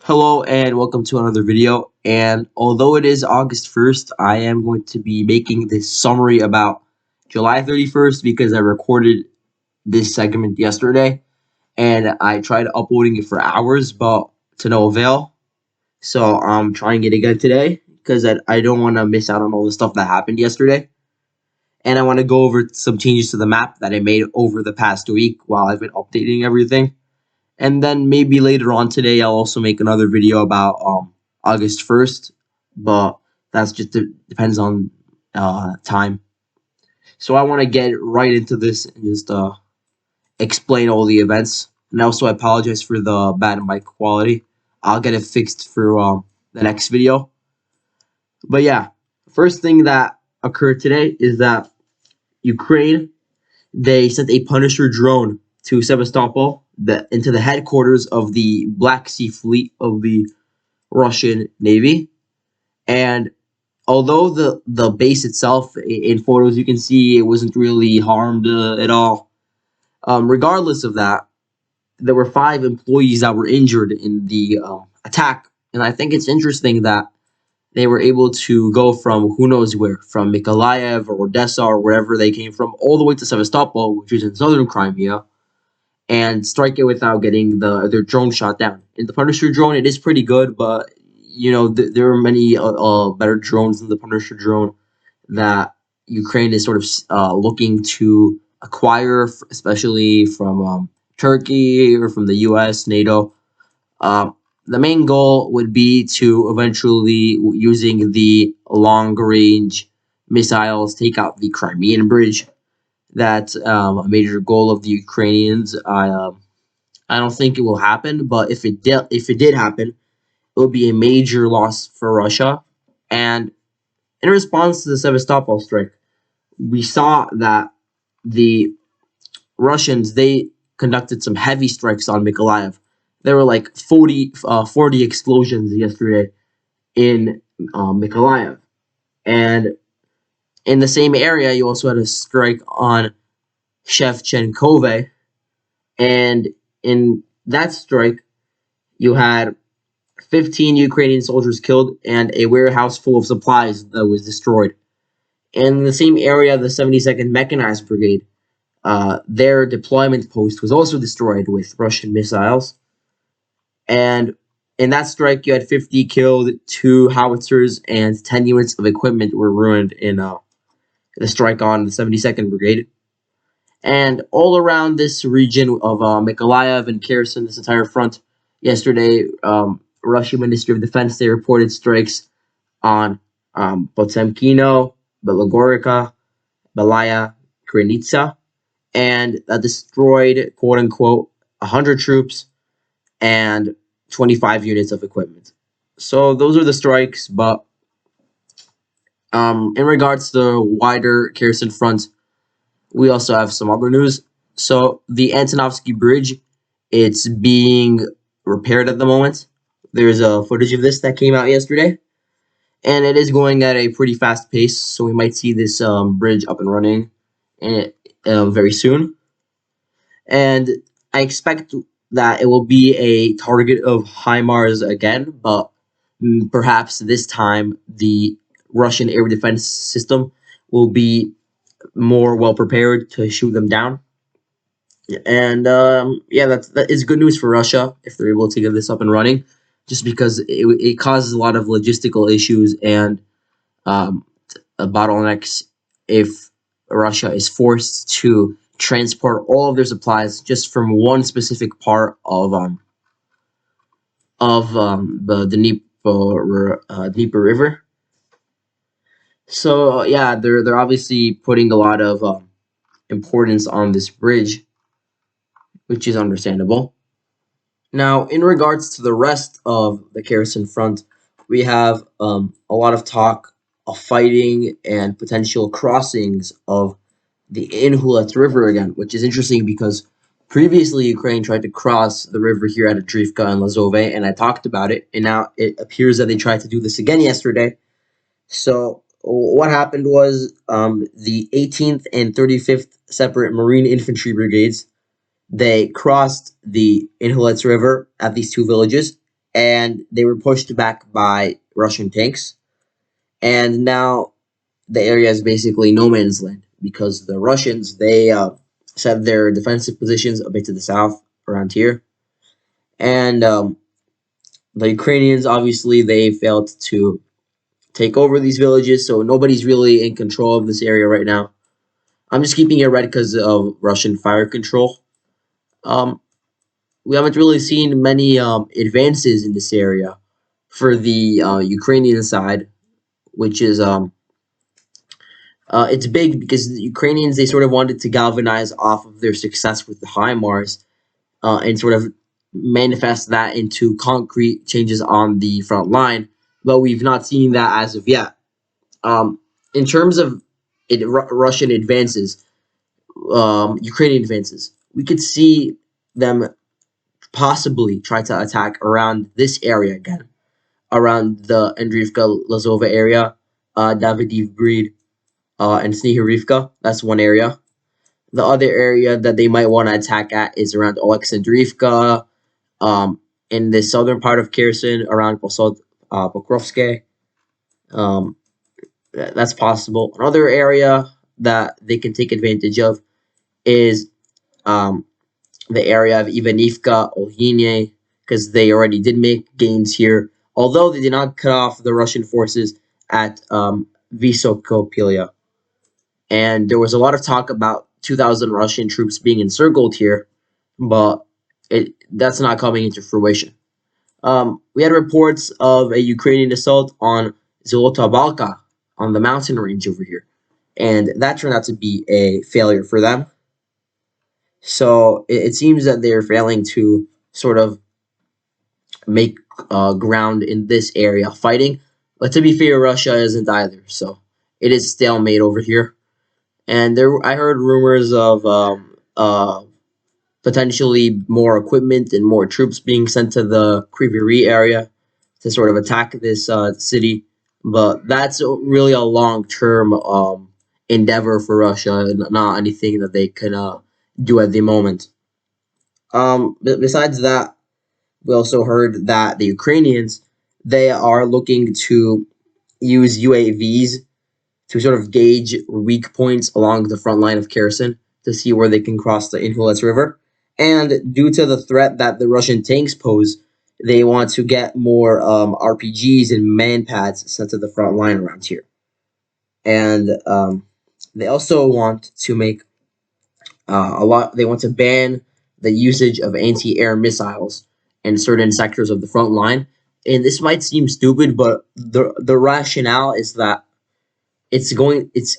Hello and welcome to another video. And although it is August 1st, I am going to be making this summary about July 31st because I recorded this segment yesterday and I tried uploading it for hours but to no avail. So I'm trying it again today because I don't want to miss out on all the stuff that happened yesterday. And I want to go over some changes to the map that I made over the past week while I've been updating everything. And then maybe later on today, I'll also make another video about August 1st, but that's just depends on time. So I want to get right into this and just explain all the events. And also, I apologize for the bad mic quality. I'll get it fixed for the next video. But yeah, first thing that occurred today is that Ukraine, they sent a Punisher drone to Sevastopol, into the headquarters of the Black Sea Fleet of the Russian Navy. And although the base itself, in photos you can see it wasn't really harmed at all, regardless of that, there were 5 employees that were injured in the attack. And I think it's interesting that they were able to go from who knows where, from Mykolaiv or Odessa or wherever they came from, all the way to Sevastopol, which is in southern Crimea, and strike it without getting their drone shot down. In the Punisher drone, it is pretty good, but you know there are many better drones than the Punisher drone that Ukraine is sort of looking to acquire, especially from Turkey or from the U.S., NATO. The main goal would be to eventually, using the long-range missiles, take out the Crimean Bridge. That's a major goal of the Ukrainians. I don't think it will happen, but if it did happen, it would be a major loss for Russia. And in response to the Sevastopol strike, we saw that the Russians, they conducted some heavy strikes on Mykolaiv. There were like 40 explosions yesterday in Mykolaiv. And in the same area, you also had a strike on Shevchenkove. And in that strike, you had 15 Ukrainian soldiers killed and a warehouse full of supplies that was destroyed. And in the same area, the 72nd Mechanized Brigade, their deployment post was also destroyed with Russian missiles. And in that strike, you had 50 killed, 2 howitzers, and 10 units of equipment were ruined in the strike on the 72nd Brigade. And all around this region of Mykolaiv and Kherson, this entire front, yesterday, Russian Ministry of Defense, they reported strikes on Potemkino, Belogorivka, Belaya, Krynitsa, and that destroyed, quote-unquote, 100 troops and 25 units of equipment. So those are the strikes, but in regards to the wider Kherson front, we also have some other news. So the Antonovsky Bridge, it's being repaired at the moment. There's a footage of this that came out yesterday, and it is going at a pretty fast pace, so we might see this bridge up and running very soon. And I expect that it will be a target of HIMARS again, but perhaps this time the Russian air defense system will be more well prepared to shoot them down. And yeah, that is good news for Russia if they're able to get this up and running, just because it causes a lot of logistical issues and bottlenecks if Russia is forced to transport all of their supplies just from one specific part of the Dnieper River. So yeah, they're obviously putting a lot of importance on this bridge, which is understandable. Now, in regards to the rest of the Kherson front, we have a lot of talk of fighting and potential crossings of the Inhulet River again, which is interesting because previously Ukraine tried to cross the river here at AVDIIVKA and Lazove, and I talked about it, and now it appears that they tried to do this again yesterday. So what happened was the 18th and 35th Separate Marine Infantry Brigades, they crossed the Inhulet River at these 2 villages, and they were pushed back by Russian tanks. And now the area is basically no man's land because the Russians, they set their defensive positions a bit to the south around here. And the Ukrainians, obviously, they failed to take over these villages, so nobody's really in control of this area right now. I'm just keeping it red because of Russian fire control. We haven't really seen many advances in this area for the Ukrainian side, which is it's big because the Ukrainians, they sort of wanted to galvanize off of their success with the HIMARS and sort of manifest that into concrete changes on the front line, but we've not seen that as of yet. In terms of Russian advances, Ukrainian advances, we could see them possibly try to attack around this area again, around the Andriivka Lazova area, AVDIIVKA, and Snihurivka. That's one area. The other area that they might want to attack at is around Alexandrivka, in the southern part of Kherson, around Pokrovske. That's possible. Another area that they can take advantage of is the area of AVDIIVKA, Olhine, because they already did make gains here, although they did not cut off the Russian forces at Vysokopilia. And there was a lot of talk about 2,000 Russian troops being encircled here, but that's not coming into fruition. We had reports of a Ukrainian assault on Zolotabalka, on the mountain range over here, and that turned out to be a failure for them. So it seems that they're failing to sort of make ground in this area fighting. But to be fair, Russia isn't either, so it is stalemate over here. And I heard rumors of potentially more equipment and more troops being sent to the Kryvyi area to sort of attack this city. But that's really a long-term endeavor for Russia, and not anything that they can do at the moment. Besides that, we also heard that the Ukrainians, they are looking to use UAVs to sort of gauge weak points along the front line of Kherson to see where they can cross the Inhulets River. And due to the threat that the Russian tanks pose, they want to get more RPGs and man pads sent to the front line around here. And they also want to make they want to ban the usage of anti-air missiles in certain sectors of the front line. And this might seem stupid, but the rationale is that it's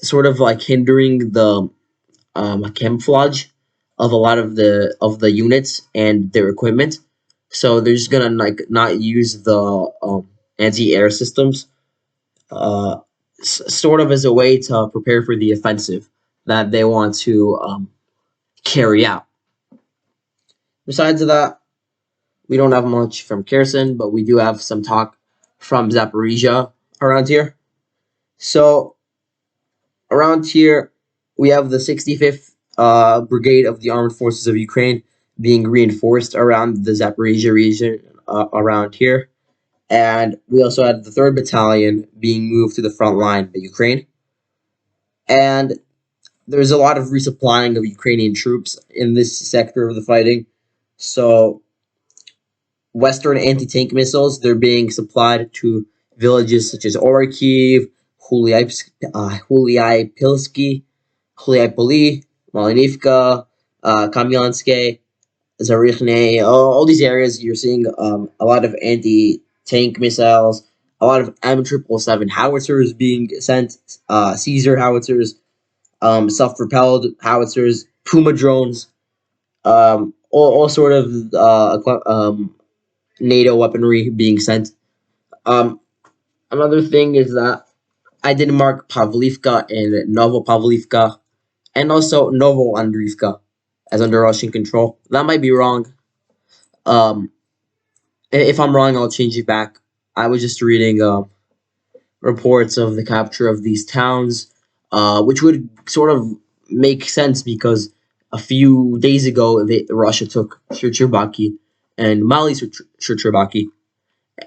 sort of like hindering the camouflage of a lot of the units and their equipment. So they're just gonna not use the anti-air systems, sort of as a way to prepare for the offensive that they want to carry out. Besides that, we don't have much from Kherson, but we do have some talk from Zaporizhia around here. So around here, we have the 65th Brigade of the Armed Forces of Ukraine being reinforced around the Zaporizhia region around here. And we also had the 3rd Battalion being moved to the front line by Ukraine. And there's a lot of resupplying of Ukrainian troops in this sector of the fighting. So Western anti-tank missiles, they're being supplied to villages such as Orikhiv, Huliaipilsky, Huliaipoli, Malinivka, Kamyanske, Zarichne, all these areas. You're seeing a lot of anti-tank missiles, a lot of M777 howitzers being sent, Caesar howitzers, self-propelled howitzers, Puma drones, all sort of NATO weaponry being sent. Another thing is that I did mark Pavlivka and Novopavlivka, and also Novoandriivka as under Russian control. That might be wrong. If I'm wrong, I'll change it back. I was just reading reports of the capture of these towns, which would sort of make sense because a few days ago Russia took Shirchibaki and Mali Shirchibaki.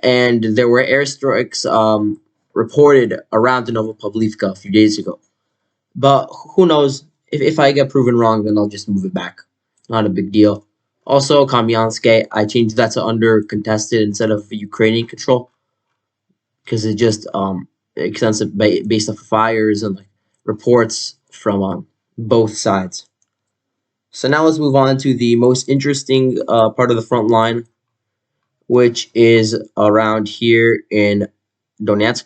and there were airstrikes reported around the Novopavlivka a few days ago. But who knows? If I get proven wrong, then I'll just move it back. Not a big deal. Also, Kamyanske, I changed that to under contested instead of Ukrainian control, because it just extensive based off of fires and like reports from both sides. So now let's move on to the most interesting part of the front line, which is around here in Donetsk.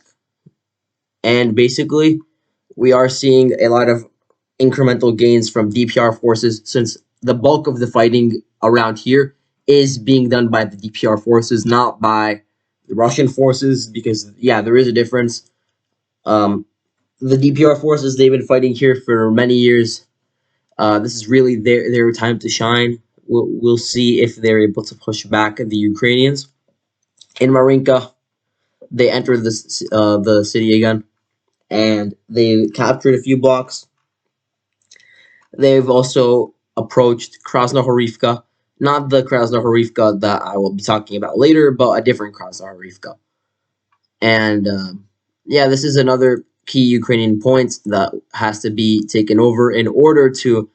And basically, we are seeing a lot of incremental gains from DPR forces, since the bulk of the fighting around here is being done by the DPR forces, not by the Russian forces, because, yeah, there is a difference. The DPR forces, they've been fighting here for many years. This is really their time to shine. We'll see if they're able to push back the Ukrainians. In Marinka, they entered the city again, and they captured a few blocks. They've also approached Krasnohorivka, not the Krasnohorivka that I will be talking about later, but a different Krasnohorivka. And yeah, this is another key Ukrainian point that has to be taken over in order to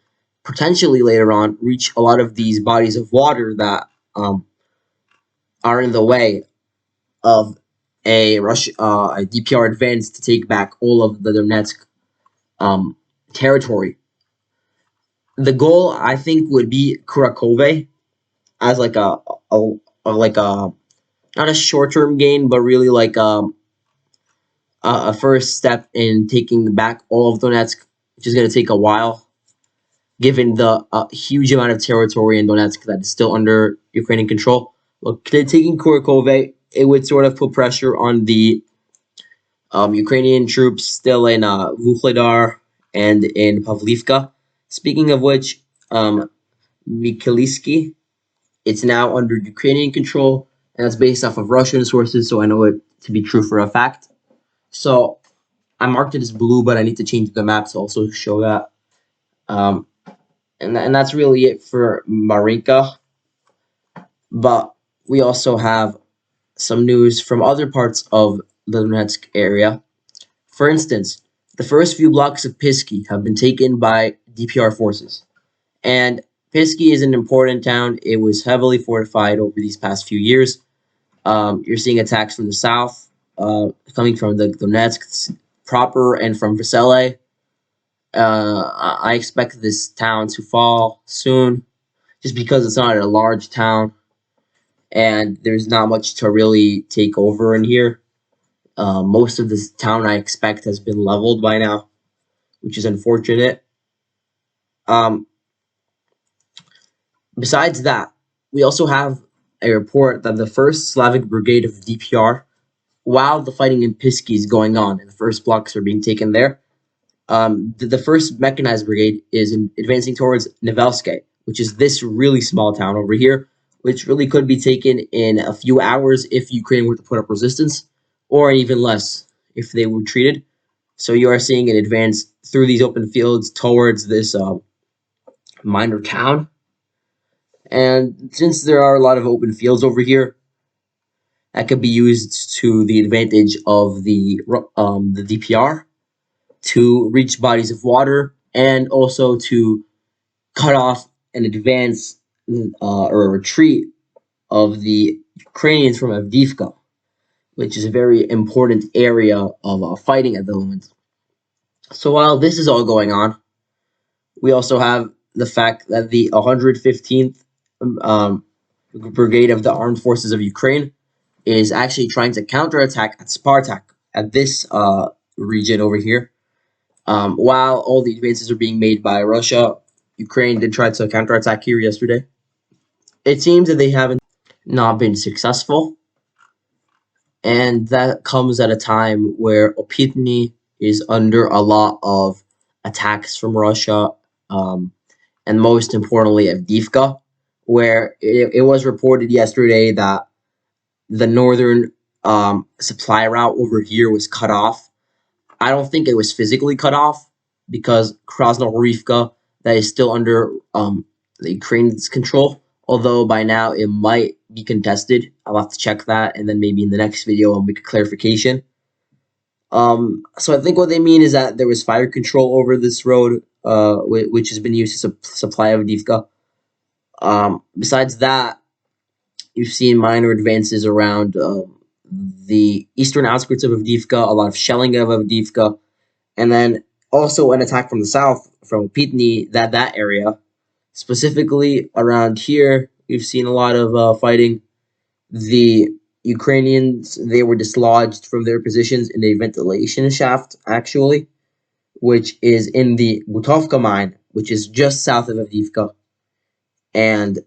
potentially later on reach a lot of these bodies of water that are in the way of a DPR advance to take back all of the Donetsk territory. The goal, I think, would be Kurakove as like a not a short-term gain, but really like a first step in taking back all of Donetsk, which is going to take a while, given the huge amount of territory in Donetsk that is still under Ukrainian control. Look, taking Kurakove, it would sort of put pressure on the Ukrainian troops still in Withdrawal and in Pavlivka. Speaking of which, Mykhailovsky, it's now under Ukrainian control, and that's based off of Russian sources, so I know it to be true for a fact. So I marked it as blue, but I need to change the map to also show that. And that's really it for Marinka. But we also have some news from other parts of the Donetsk area. For instance, the first few blocks of Pisky have been taken by DPR forces. And Pisky is an important town. It was heavily fortified over these past few years. You're seeing attacks from the south, coming from the Donetsk proper and from Vesele. I expect this town to fall soon, just because it's not a large town, and there's not much to really take over in here. Most of this town, I expect, has been leveled by now, which is unfortunate. Besides that, we also have a report that the 1st Slavic Brigade of DPR, while the fighting in Pisky is going on and the first blocks are being taken there, the 1st Mechanized Brigade is advancing towards Nevelske, which is this really small town over here, which really could be taken in a few hours if Ukraine were to put up resistance, or even less if they were retreated. So you are seeing an advance through these open fields towards this minor town. And since there are a lot of open fields over here, that could be used to the advantage of the DPR to reach bodies of water, and also to cut off an advance or a retreat of the Ukrainians from AVDIIVKA, which is a very important area of fighting at the moment. So while this is all going on, we also have the fact that the 115th Brigade of the Armed Forces of Ukraine is actually trying to counterattack at Spartak, at this region over here. While all the advances are being made by Russia, Ukraine did try to counterattack here yesterday. It seems that they haven't not been successful, and that comes at a time where Opitny is under a lot of attacks from Russia, and most importantly AVDIIVKA, where it was reported yesterday that the northern supply route over here was cut off. I don't think it was physically cut off, because Krasnohorivka, that is still under the Ukraine's control, although by now it might be contested. I'll have to check that, and then maybe in the next video I'll make a clarification. So I think what they mean is that there was fire control over this road, which has been used to supply AVDIIVKA. Besides that, you've seen minor advances around the eastern outskirts of AVDIIVKA, a lot of shelling of AVDIIVKA, and then also an attack from the south, from Pitni, that area. Specifically around here, we've seen a lot of fighting. The Ukrainians, they were dislodged from their positions in a ventilation shaft, actually, which is in the Butovka mine, which is just south of AVDIIVKA. And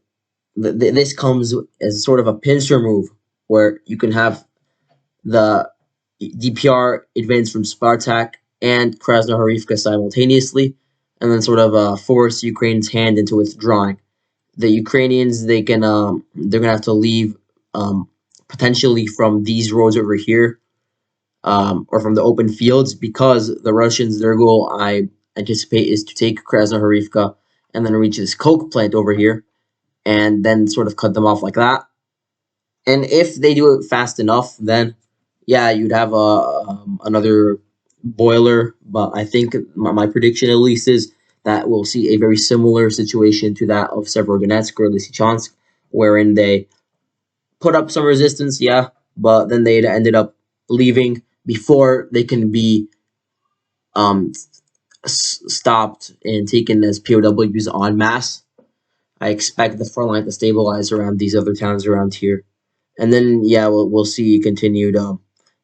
this comes as sort of a pincer move, where you can have the DPR advance from Spartak and Krasnohorivka simultaneously, and then sort of force Ukraine's hand into withdrawing. The Ukrainians, they're gonna have to leave potentially from these roads over here, or from the open fields, because the Russians, their goal, I anticipate, is to take Krasnohorivka and then reach this coke plant over here, and then sort of cut them off like that. And if they do it fast enough, then yeah, you'd have another boiler. But I think my prediction, at least, is that we'll see a very similar situation to that of Severodonetsk or Lysychansk, wherein they put up some resistance, yeah, but then they ended up leaving before they can be stopped and taken as POWs en masse. I expect the front line to stabilize around these other towns around here. And then, yeah, we'll see continued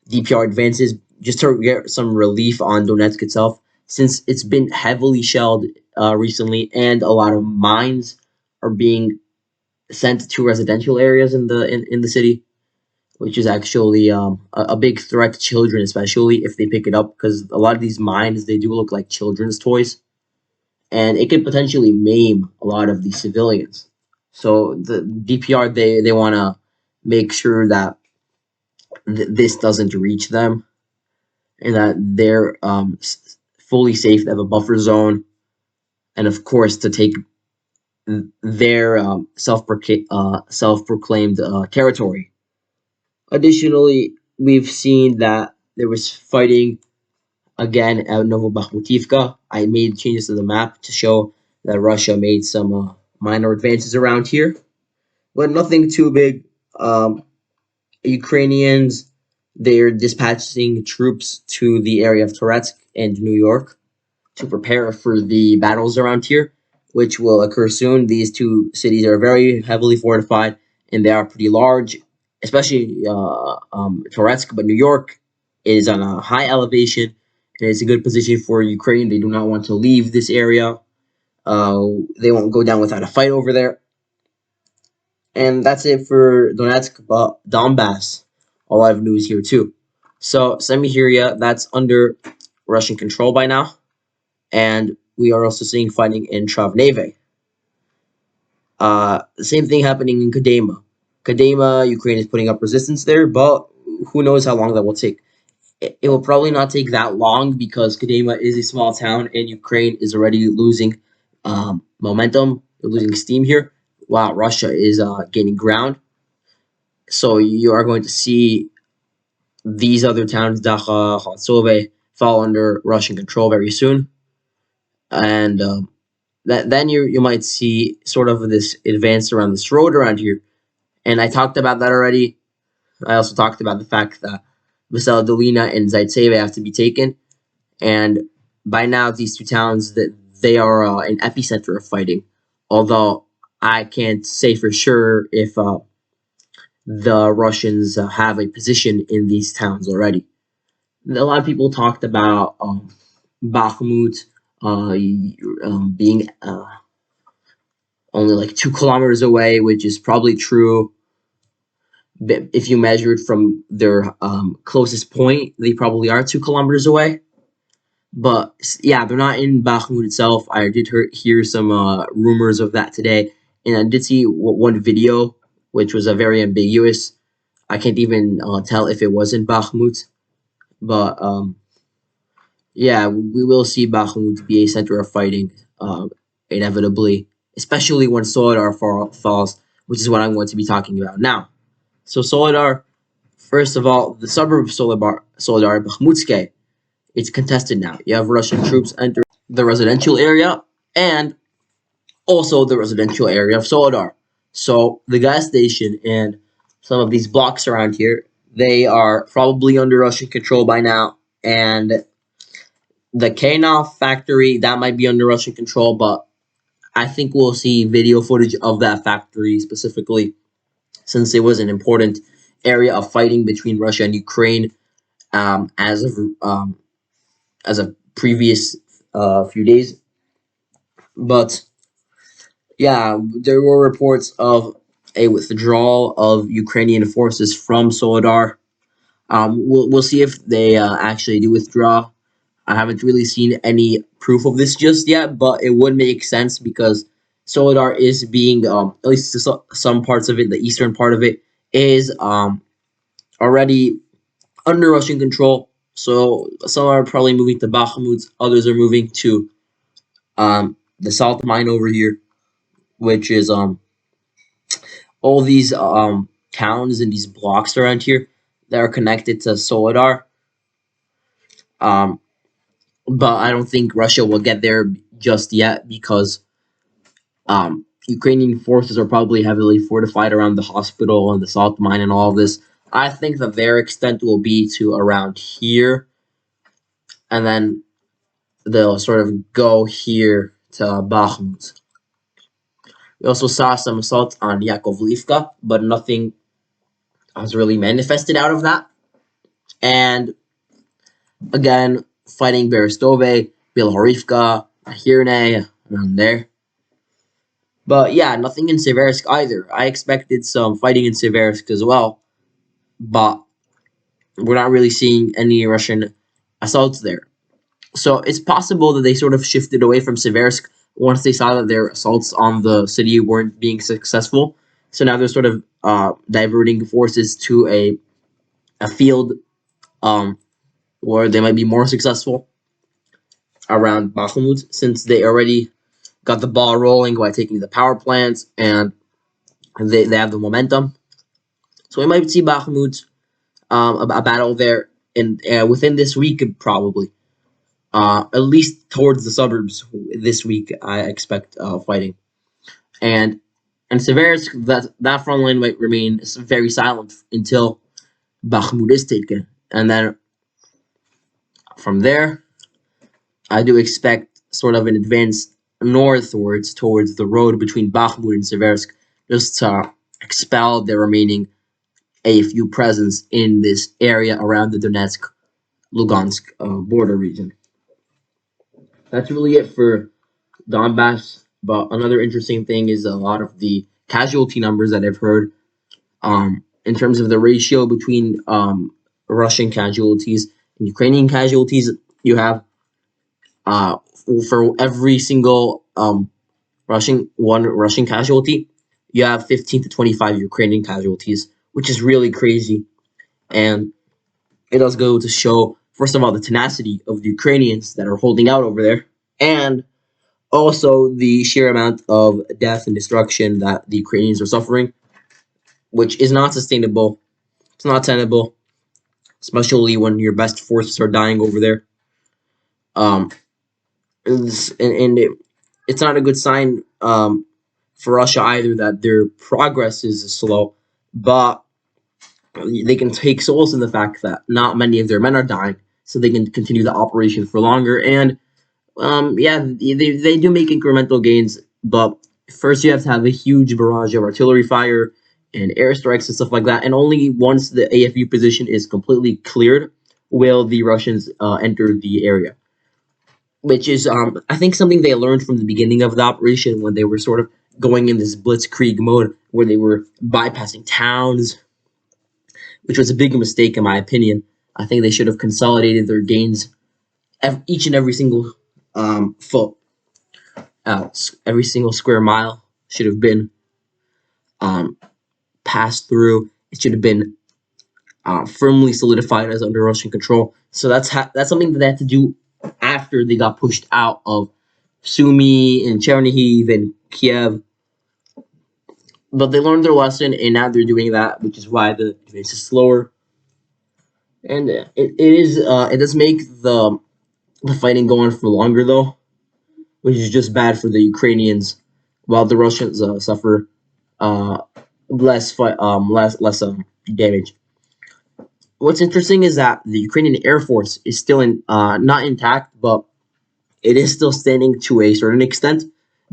DPR advances, just to get some relief on Donetsk itself, since it's been heavily shelled recently, and a lot of mines are being sent to residential areas in the city, which is actually a big threat to children, especially if they pick it up, because a lot of these mines, they do look like children's toys, and it could potentially maim a lot of these civilians. So the DPR, they want to make sure that this doesn't reach them, and that they're fully safe. They have a buffer zone, and of course to take their self-proclaimed territory. Additionally, we've seen that there was fighting again at Novobakhmutivka. I made changes to the map to show that Russia made some minor advances around here, but nothing too big. Ukrainians, they're dispatching troops to the area of Toretsk and New York to prepare for the battles around here, which will occur soon. These two cities are very heavily fortified, and they are pretty large, especially Toretsk, but New York is on a high elevation, and it's a good position for Ukraine. They do not want to leave this area. They won't go down without a fight over there. And that's it for Donetsk, but Donbass, a lot of news here too. So Semihiria, that's under Russian control by now, and we are also seeing fighting in Travneve. The same thing happening in Kadema. Kadema, Ukraine is putting up resistance there, but who knows how long that will take. It will probably not take that long, because Kadema is a small town and Ukraine is already losing momentum, losing steam here, while Russia is gaining ground. So you are going to see these other towns, Dakha, Khartsove, fall under Russian control very soon. And then you might see sort of this advance around this road around here. And I talked about that already. I also talked about the fact that Vesela Dolina and Zaitsev have to be taken. And by now, these two towns, that they are an epicenter of fighting. Although I can't say for sure if the Russians have a position in these towns already. A lot of people talked about Bakhmut being only like 2 kilometers away, which is probably true. If you measure it from their closest point, they probably are 2 kilometers away. But yeah, they're not in Bakhmut itself. I did hear some rumors of that today, and I did see one video, which was very ambiguous. I can't even tell if it was in Bakhmut. But yeah, we will see Bakhmut be a center of fighting, inevitably, especially when Solidar falls, which is what I'm going to be talking about now. So Solidar, first of all, the suburb of Solidar, Bakhmutske, it's contested now. You have Russian troops entering the residential area and also the residential area of Solidar. So the gas station and some of these blocks around here, they are probably under Russian control by now. And the Kanov factory, that might be under Russian control, but I think we'll see video footage of that factory specifically, since it was an important area of fighting between Russia and Ukraine as of previous few days. But yeah, there were reports of a withdrawal of Ukrainian forces from Solidar. We'll see if they actually do withdraw. I haven't really seen any proof of this just yet, but it would make sense because Solidar is being, at least some parts of it, the eastern part of it, is already under Russian control. So some are probably moving to Bakhmut, others are moving to the salt mine over here, which is all these towns and these blocks around here that are connected to Solidar. But I don't think Russia will get there just yet because Ukrainian forces are probably heavily fortified around the hospital and the salt mine and all of this. I think that their extent will be to around here, and then they'll sort of go here to Bakhmut. We also saw some assaults on Yakovlivka, but nothing has really manifested out of that. And again, fighting Berestove, Bilhorivka, Ahirne, around there. But yeah, nothing in Seversk either. I expected some fighting in Seversk as well, but we're not really seeing any Russian assaults there. So it's possible that they sort of shifted away from Seversk once they saw that their assaults on the city weren't being successful. So now they're sort of diverting forces to a field where they might be more successful around Bakhmut, since they already got the ball rolling by taking the power plants and they have the momentum. So we might see Bakhmut, a battle there in within this week probably. At least towards the suburbs this week, I expect fighting. And Seversk, that front line might remain very silent until Bakhmut is taken. And then from there, I do expect sort of an advance northwards towards the road between Bakhmut and Seversk, just to expel the remaining AFU presence in this area around the Donetsk-Lugansk border region. That's really it for Donbass. But another interesting thing is a lot of the casualty numbers that I've heard in terms of the ratio between Russian casualties and Ukrainian casualties. You have for every single Russian casualty, you have 15 to 25 Ukrainian casualties, which is really crazy. And it does go to show, first of all, the tenacity of the Ukrainians that are holding out over there, and also the sheer amount of death and destruction that the Ukrainians are suffering, which is not sustainable. It's not tenable, especially when your best forces are dying over there. It's not a good sign for Russia either that their progress is slow, but they can take solace in the fact that not many of their men are dying, so they can continue the operation for longer. And yeah, they do make incremental gains, but first you have to have a huge barrage of artillery fire and airstrikes and stuff like that. And only once the AFU position is completely cleared will the Russians enter the area, which is, I think, something they learned from the beginning of the operation when they were sort of going in this blitzkrieg mode where they were bypassing towns, which was a big mistake in my opinion. I think they should have consolidated their gains each and every single foot out. Every single square mile should have been passed through. It should have been firmly solidified as under Russian control. So that's something that they had to do after they got pushed out of Sumy and Chernihiv and Kiev. but they learned their lesson, and now they're doing that, which is why the advance is slower. And it does make the fighting go on for longer though, which is just bad for the Ukrainians, while the Russians suffer uh, less damage. What's interesting is that the Ukrainian Air Force is still not intact, but it is still standing to a certain extent,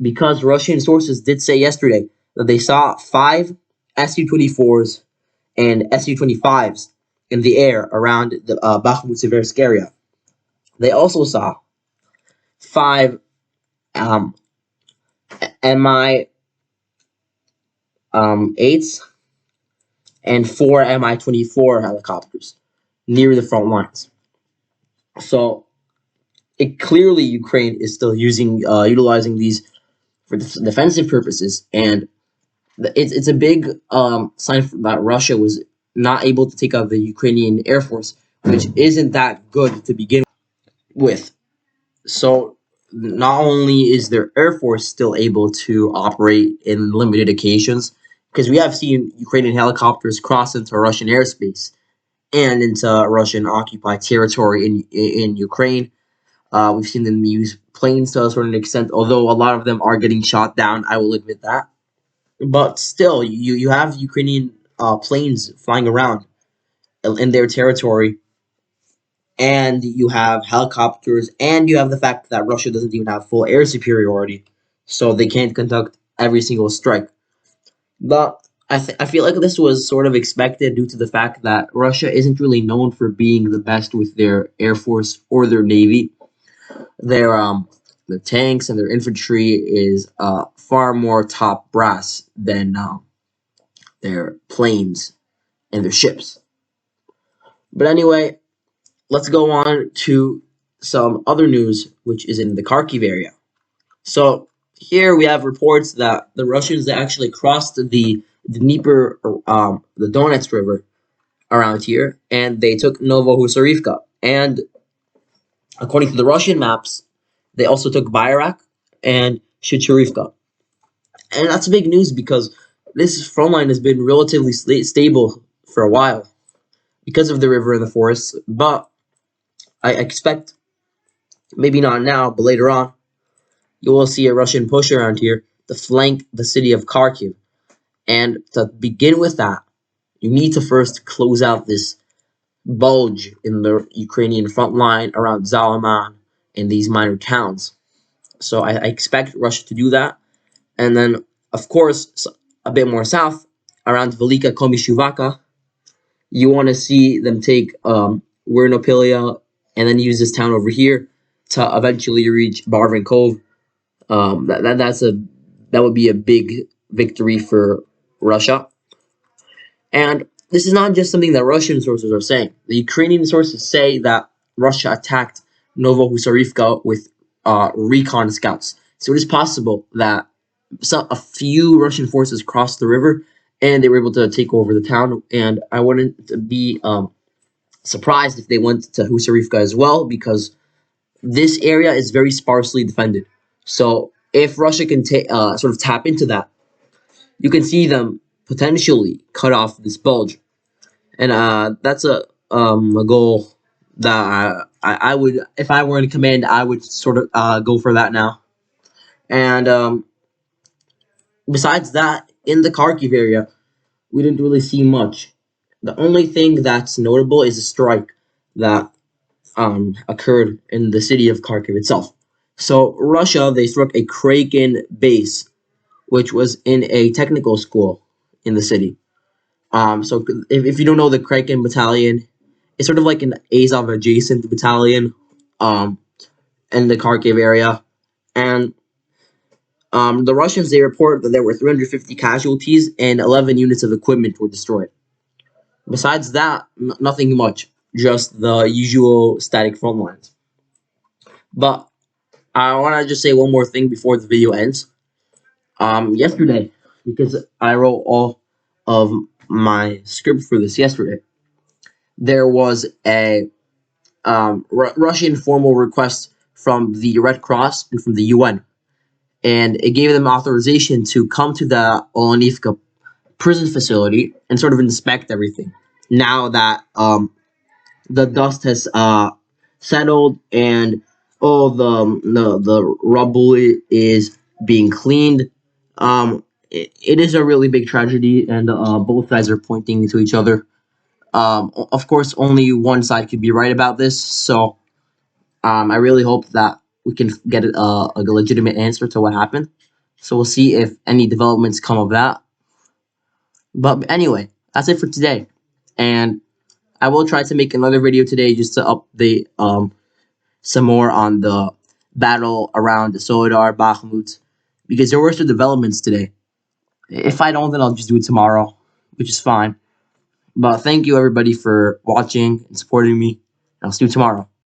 because Russian sources did say yesterday that they saw 5 Su-24s and Su-25s in the air around the Bakhmut-Seversk area. They also saw 5 Mi-8s and 4 Mi-24 helicopters near the front lines. So clearly Ukraine is still utilizing these for defensive purposes, and it's a big sign that Russia was not able to take out the Ukrainian Air Force, which isn't that good to begin with. So not only is their Air Force still able to operate in limited occasions, because we have seen Ukrainian helicopters cross into Russian airspace and into Russian occupied territory in Ukraine. We've seen them use planes to a certain extent, although a lot of them are getting shot down, I will admit that. But still, you have Ukrainian planes flying around in their territory, and you have helicopters, and you have the fact that Russia doesn't even have full air superiority, so they can't conduct every single strike. But I feel like this was sort of expected due to the fact that Russia isn't really known for being the best with their air force or their navy. Their tanks and their infantry is far more top brass than their planes and their ships. But anyway, let's go on to some other news, which is in the Kharkiv area. So here we have reports that the Russians actually crossed the Dnieper, the Donetsk River around here, and they took Novohusarivka. And according to the Russian maps, they also took Bayrak and Shchurivka. And that's big news because this front line has been relatively stable for a while because of the river and the forests. But I expect, maybe not now, but later on, you will see a Russian push around here to flank the city of Kharkiv. And to begin with that, you need to first close out this bulge in the Ukrainian front line around Zalaman and these minor towns. So I expect Russia to do that. And then, of course, a bit more south, around Velika Komishuvaka, you want to see them take Wernopilia and then use this town over here to eventually reach Barvin Cove. That would be a big victory for Russia. And this is not just something that Russian sources are saying. The Ukrainian sources say that Russia attacked Novohusarivka with recon scouts. So it is possible that a few Russian forces crossed the river and they were able to take over the town. And I wouldn't be surprised if they went to Husarivka as well, because this area is very sparsely defended. So if Russia can sort of tap into that, you can see them potentially cut off this bulge. And that's a goal that I would, if I were in command, I would sort of go for that now. And besides that, in the Kharkiv area, we didn't really see much. The only thing that's notable is a strike that occurred in the city of Kharkiv itself. So Russia, they struck a Kraken base, which was in a technical school in the city. So if you don't know the Kraken battalion, it's sort of like an Azov adjacent battalion in the Kharkiv area. And the Russians, they report that there were 350 casualties and 11 units of equipment were destroyed. Besides that, nothing much, just the usual static front lines. But I want to just say one more thing before the video ends. Yesterday, because I wrote all of my script for this yesterday, there was a Russian formal request from the Red Cross and from the UN, and it gave them authorization to come to the AVDIIVKA prison facility and sort of inspect everything. Now that the dust has settled and all the rubble is being cleaned, it is a really big tragedy, and both sides are pointing to each other. Of course, only one side could be right about this, so I really hope that we can get a legitimate answer to what happened. So we'll see if any developments come of that. But anyway, that's it for today, and I will try to make another video today just to update some more on the battle around the Solidar, Bakhmut, because there were some developments today. If I don't, then I'll just do it tomorrow, which is fine. But thank you everybody for watching and supporting me. I'll see you tomorrow.